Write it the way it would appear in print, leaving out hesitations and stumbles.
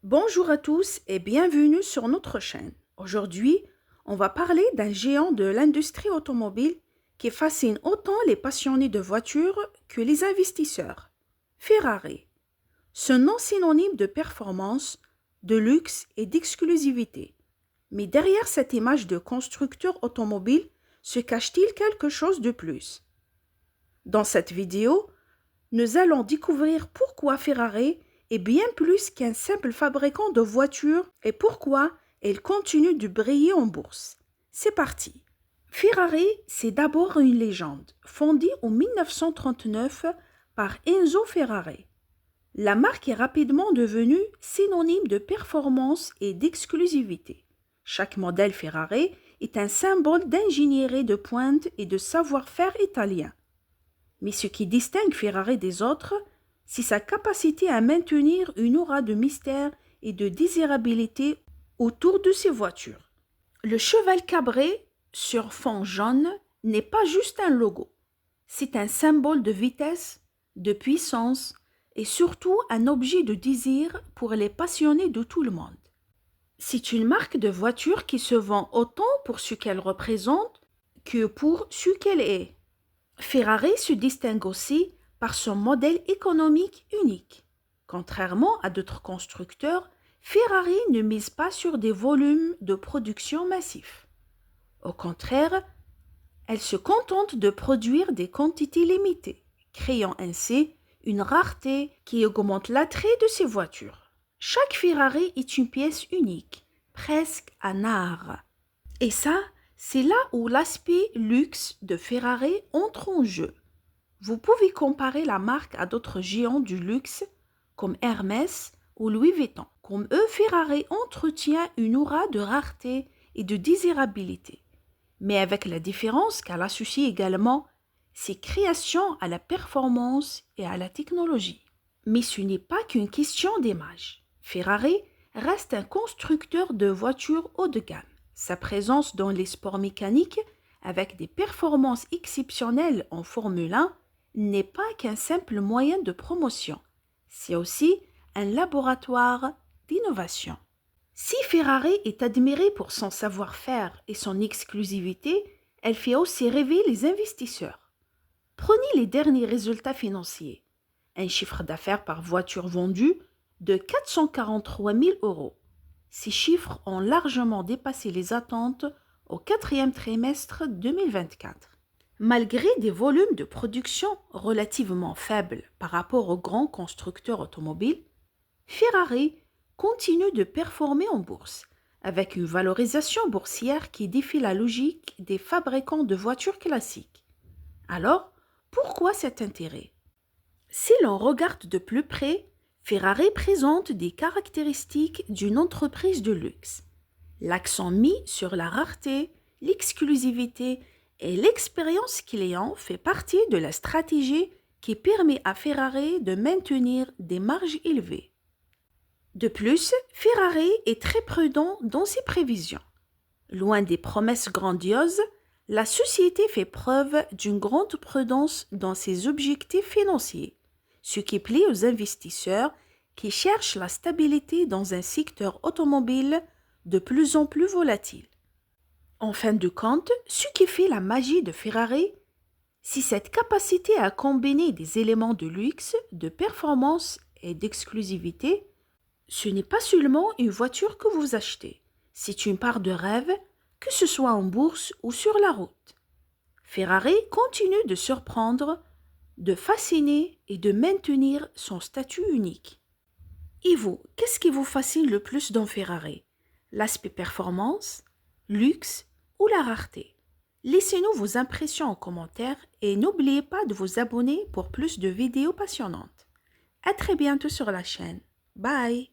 Bonjour à tous et bienvenue sur notre chaîne. Aujourd'hui, on va parler d'un géant de l'industrie automobile qui fascine autant les passionnés de voitures que les investisseurs. Ferrari. Ce nom synonyme de performance, de luxe et d'exclusivité. Mais derrière cette image de constructeur automobile, se cache-t-il quelque chose de plus? Dans cette vidéo, nous allons découvrir pourquoi Ferrari est bien plus qu'un simple fabricant de voitures et pourquoi elle continue de briller en bourse. C'est parti. Ferrari, c'est d'abord une légende, fondée en 1939 par Enzo Ferrari. La marque est rapidement devenue synonyme de performance et d'exclusivité. Chaque modèle Ferrari est un symbole d'ingénierie de pointe et de savoir-faire italien. Mais ce qui distingue Ferrari des autres, c'est sa capacité à maintenir une aura de mystère et de désirabilité autour de ses voitures. Le cheval cabré sur fond jaune n'est pas juste un logo. C'est un symbole de vitesse, de puissance et surtout un objet de désir pour les passionnés de tout le monde. C'est une marque de voiture qui se vend autant pour ce qu'elle représente que pour ce qu'elle est. Ferrari se distingue aussi par son modèle économique unique. Contrairement à d'autres constructeurs, Ferrari ne mise pas sur des volumes de production massifs. Au contraire, elle se contente de produire des quantités limitées, créant ainsi une rareté qui augmente l'attrait de ses voitures. Chaque Ferrari est une pièce unique, presque un art. Et ça, c'est là où l'aspect luxe de Ferrari entre en jeu. Vous pouvez comparer la marque à d'autres géants du luxe comme Hermès ou Louis Vuitton. Comme eux, Ferrari entretient une aura de rareté et de désirabilité, mais avec la différence qu'elle associe également ses créations à la performance et à la technologie. Mais ce n'est pas qu'une question d'image. Ferrari reste un constructeur de voitures haut de gamme. Sa présence dans les sports mécaniques, avec des performances exceptionnelles en Formule 1, n'est pas qu'un simple moyen de promotion. C'est aussi un laboratoire d'innovation. Si Ferrari est admirée pour son savoir-faire et son exclusivité, elle fait aussi rêver les investisseurs. Prenez les derniers résultats financiers. Un chiffre d'affaires par voiture vendue de 443 000 euros. Ces chiffres ont largement dépassé les attentes au quatrième trimestre 2024. Malgré des volumes de production relativement faibles par rapport aux grands constructeurs automobiles, Ferrari continue de performer en bourse, avec une valorisation boursière qui défie la logique des fabricants de voitures classiques. Alors, pourquoi cet intérêt? Si l'on regarde de plus près, Ferrari présente des caractéristiques d'une entreprise de luxe. L'accent mis sur la rareté, l'exclusivité et l'expérience client fait partie de la stratégie qui permet à Ferrari de maintenir des marges élevées. De plus, Ferrari est très prudent dans ses prévisions. Loin des promesses grandioses, la société fait preuve d'une grande prudence dans ses objectifs financiers, ce qui plaît aux investisseurs qui cherchent la stabilité dans un secteur automobile de plus en plus volatile. En fin de compte, ce qui fait la magie de Ferrari, c'est cette capacité à combiner des éléments de luxe, de performance et d'exclusivité. Ce n'est pas seulement une voiture que vous achetez, c'est une part de rêve, que ce soit en bourse ou sur la route. Ferrari continue de surprendre, de fasciner et de maintenir son statut unique. Et vous, qu'est-ce qui vous fascine le plus dans Ferrari? L'aspect performance, luxe ou la rareté? Laissez-nous vos impressions en commentaire et n'oubliez pas de vous abonner pour plus de vidéos passionnantes. À très bientôt sur la chaîne. Bye!